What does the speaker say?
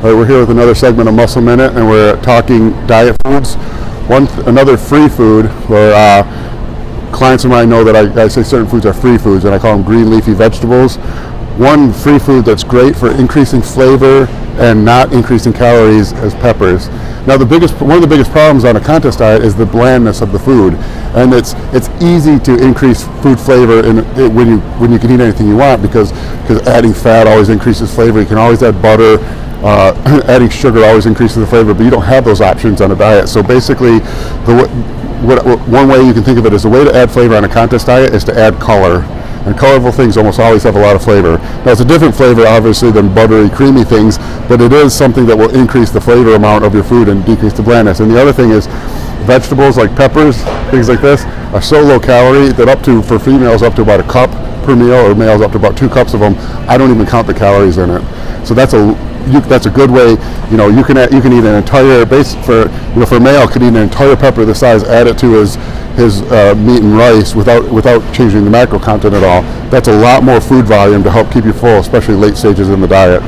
All right, we're here with another segment of Muscle Minute, and we're talking diet foods. Another free food where clients of mine know that I say certain foods are free foods, and I call them green leafy vegetables. One free food that's great for increasing flavor and not increasing calories is peppers. Now, one of the biggest problems on a contest diet is the blandness of the food, and it's easy to increase food flavor when you can eat anything you want because adding fat always increases flavor. You can always add butter. Adding sugar always increases the flavor, but you don't have those options on a diet. So basically, one way you can think of it is the way to add flavor on a contest diet is to add color. And colorful things almost always have a lot of flavor. Now, it's a different flavor, obviously, than buttery, creamy things, but it is something that will increase the flavor amount of your food and decrease the blandness. And the other thing is, vegetables like peppers, things like this, are so low calorie that for females, up to about a cup per meal, or males up to about 2 cups of them, I don't even count the calories in it. So that's a good way. You can eat an entire for a male could eat an entire pepper this size, add it to his meat and rice without changing the macro content at all. That's a lot more food volume to help keep you full, especially late stages in the diet.